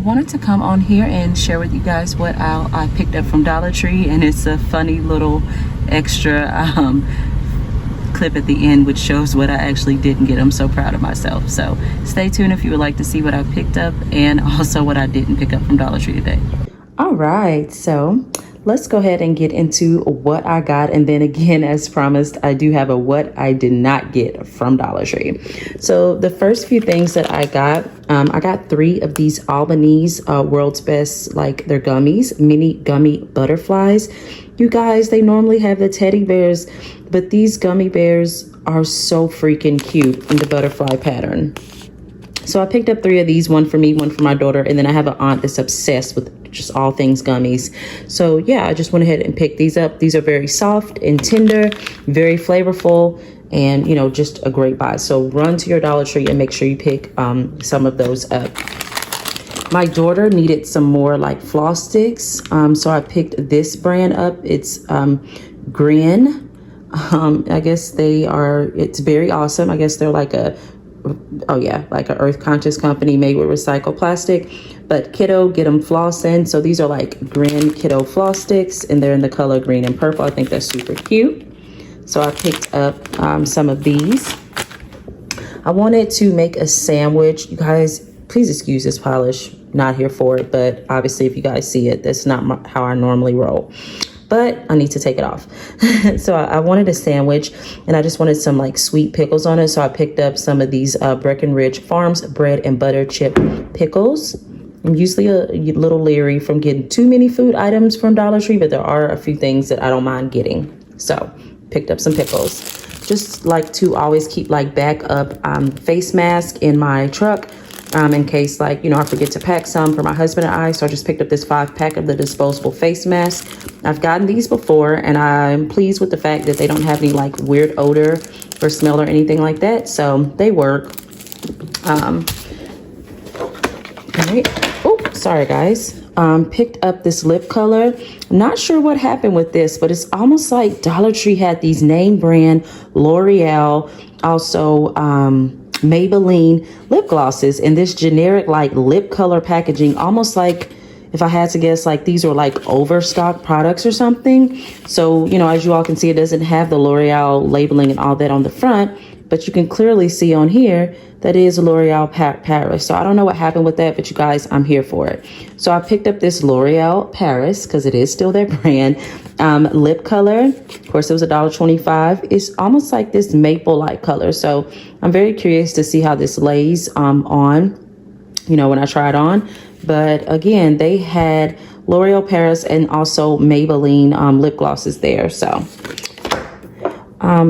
Wanted to come on here and share with you guys what I picked up from Dollar Tree, and it's a funny little extra clip at the end which shows what I actually didn't get. I'm so proud of myself, so stay tuned if you would like to see what I picked up and also what I didn't pick up from Dollar Tree today. All right, so let's go ahead and get into what I got, and then again, as promised, I do have a what I did not get from Dollar Tree. So the first few things that I got 3 of these Albanese World's Best, like they're gummies, mini gummy butterflies. You guys, they normally have the teddy bears, but these gummy bears are so freaking cute in the butterfly pattern. So I picked up 3 of these, one for me, one for my daughter, and then I have an aunt that's obsessed with just all things gummies. So yeah, I just went ahead and picked these up. These are very soft and tender, very flavorful, and you know, just a great buy. So run to your Dollar Tree and make sure you pick some of those up. My daughter needed some more like floss sticks, so I picked this brand up. It's Grin. I guess it's very awesome. I guess they're like like an earth conscious company made with recycled plastic. But kiddo, get them flossing. So these are like Grin kiddo floss sticks, and they're in the color green and purple. I think that's super cute. So I picked up some of these. I wanted to make a sandwich. You guys, please excuse this polish. Not here for it, but obviously if you guys see it, that's not how I normally roll. But I need to take it off. So I wanted a sandwich, and I just wanted some like sweet pickles on it. So I picked up some of these Breckenridge Farms bread and butter chip pickles. I'm usually a little leery from getting too many food items from Dollar Tree, but there are a few things that I don't mind getting. So picked up some pickles. Just like to always keep like backup face mask in my truck. In case like, you know, I forget to pack some for my husband and I. So I just picked up this 5-pack of the disposable face mask. I've gotten these before, and I'm pleased with the fact that they don't have any like weird odor or smell or anything like that. So they work. All right. Oh, sorry guys. Picked up this lip color. Not sure what happened with this, but it's almost like Dollar Tree had these name brand L'Oreal, also Maybelline lip glosses in this generic like lip color packaging, almost like, if I had to guess, like these are like overstock products or something. So, you know, as you all can see, it doesn't have the L'Oreal labeling and all that on the front, but you can clearly see on here that is L'Oreal Paris. So I don't know what happened with that, but you guys, I'm here for it. So I picked up this L'Oreal Paris because it is still their brand. Lip color, of course, it was $1.25. It's almost like this maple-like color. So I'm very curious to see how this lays on, you know, when I try it on. But again, they had L'Oreal Paris and also Maybelline lip glosses there. So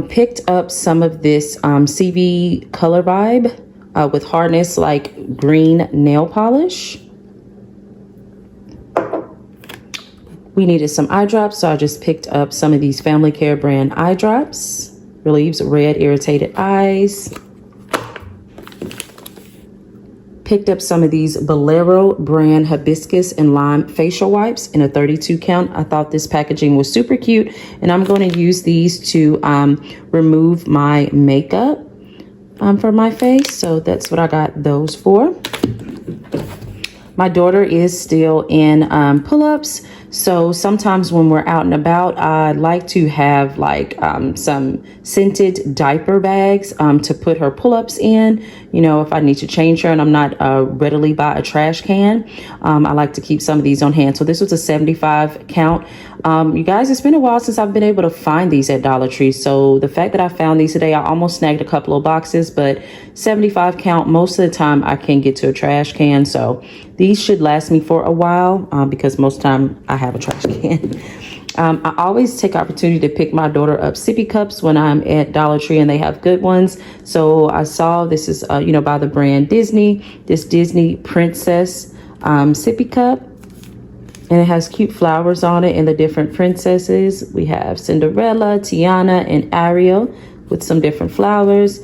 picked up some of this CV Color Vibe with hardness like green nail polish. We needed some eye drops, so I just picked up some of these Family Care brand eye drops. Relieves red irritated eyes. Picked up some of these Bolero brand hibiscus and lime facial wipes in a 32 count. I thought this packaging was super cute, and I'm going to use these to remove my makeup from my face. So that's what I got those for. My daughter is still in pull-ups. So sometimes when we're out and about, I like to have like some scented diaper bags to put her pull-ups in. You know, if I need to change her and I'm not readily by a trash can, I like to keep some of these on hand. So this was a 75 count. You guys, it's been a while since I've been able to find these at Dollar Tree. So the fact that I found these today, I almost snagged a couple of boxes, but 75 count, most of the time I can get to a trash can. So these should last me for a while because most of the time I have a trash can. I always take opportunity to pick my daughter up sippy cups when I'm at Dollar Tree, and they have good ones. So I saw this is, you know, by the brand Disney, this Disney Princess sippy cup. And it has cute flowers on it and the different princesses. We have Cinderella, Tiana, and Ariel with some different flowers.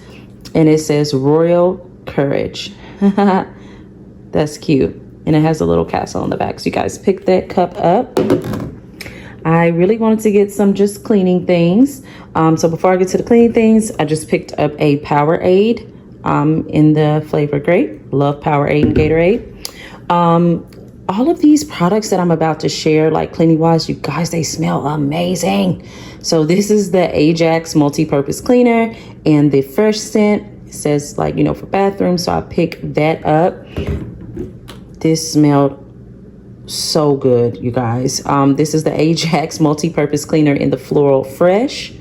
And it says Royal Courage. That's cute. And it has a little castle on the back. So you guys pick that cup up. I really wanted to get some just cleaning things. So before I get to the cleaning things, I just picked up a Powerade in the flavor grape. Love Powerade and Gatorade. All of these products that I'm about to share, like cleaning wise, you guys, they smell amazing. So this is the Ajax multi-purpose cleaner, and the first scent says, like, you know, for bathroom. So I picked that up. This smelled so good, you guys. This is the Ajax multi-purpose cleaner in the Floral Fresh.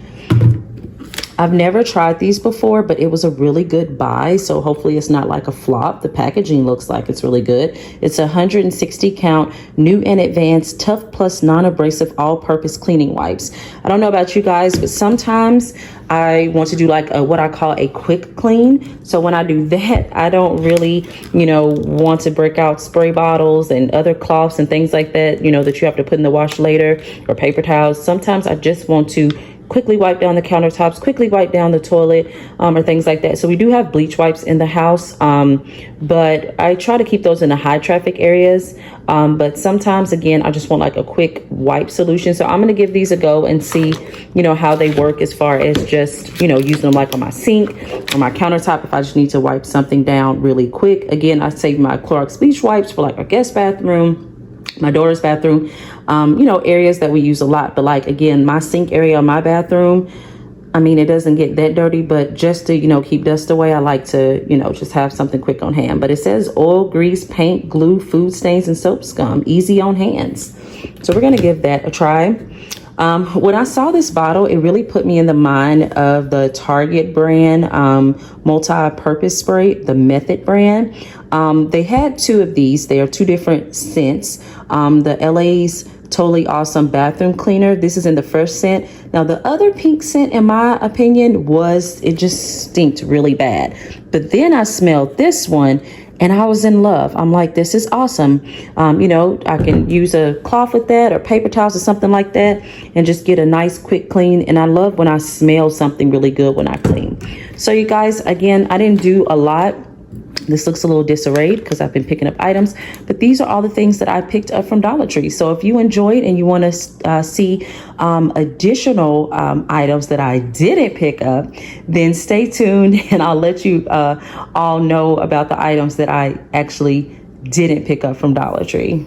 I've never tried these before, but it was a really good buy. So hopefully it's not like a flop. The packaging looks like it's really good. It's 160 count, new and advanced, tough plus non-abrasive all-purpose cleaning wipes. I don't know about you guys, but sometimes I want to do like what I call a quick clean. So when I do that, I don't really, you know, want to break out spray bottles and other cloths and things like that, you know, that you have to put in the wash later, or paper towels. Sometimes I just want to quickly wipe down the countertops, quickly wipe down the toilet, or things like that. So we do have bleach wipes in the house, but I try to keep those in the high traffic areas. But sometimes, again, I just want like a quick wipe solution. So I'm going to give these a go and see, you know, how they work as far as just, you know, using them like on my sink or my countertop if I just need to wipe something down really quick. Again, I save my Clorox bleach wipes for like our guest bathroom, my daughter's bathroom, you know, areas that we use a lot. But like, again, my sink area, my bathroom, I mean, it doesn't get that dirty, but just to, you know, keep dust away, I like to, you know, just have something quick on hand. But it says oil, grease, paint, glue, food stains, and soap scum, easy on hands. So we're going to give that a try. When I saw this bottle, it really put me in the mind of the Target brand multi-purpose spray, the Method brand. They had two of these. They are two different scents. The LA's Totally Awesome Bathroom Cleaner. This is in the first scent. Now, the other pink scent, in my opinion, it just stinked really bad. But then I smelled this one and I was in love. I'm like, this is awesome. You know, I can use a cloth with that or paper towels or something like that and just get a nice quick clean. And I love when I smell something really good when I clean. So you guys, again, I didn't do a lot. This looks a little disarrayed because I've been picking up items, but these are all the things that I picked up from Dollar Tree. So if you enjoyed and you want to see additional items that I didn't pick up, then stay tuned and I'll let you all know about the items that I actually didn't pick up from Dollar Tree.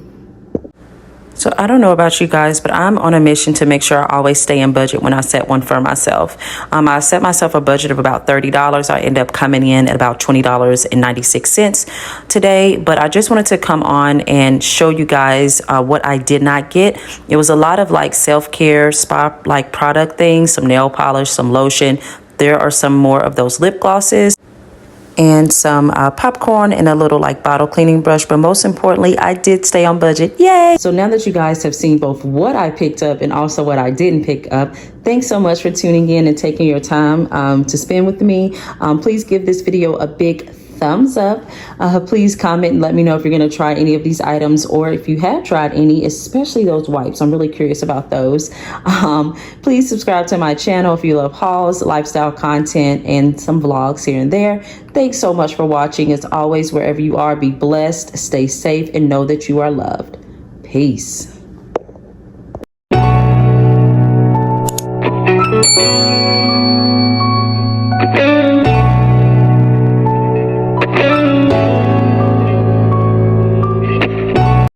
So I don't know about you guys, but I'm on a mission to make sure I always stay in budget when I set one for myself. I set myself a budget of about $30. I end up coming in at about $20.96 today. But I just wanted to come on and show you guys what I did not get. It was a lot of like self-care spa like product things, some nail polish, some lotion. There are some more of those lip glosses and some popcorn and a little like bottle cleaning brush. But most importantly, I did stay on budget. Yay! So now that you guys have seen both what I picked up and also what I didn't pick up, thanks so much for tuning in and taking your time to spend with me. Please give this video a big thumbs up. Please comment and let me know if you're going to try any of these items or if you have tried any, especially those wipes. I'm really curious about those. Please subscribe to my channel if you love hauls, lifestyle content, and some vlogs here and there. Thanks so much for watching. As always, wherever you are, be blessed, stay safe, and know that you are loved. Peace.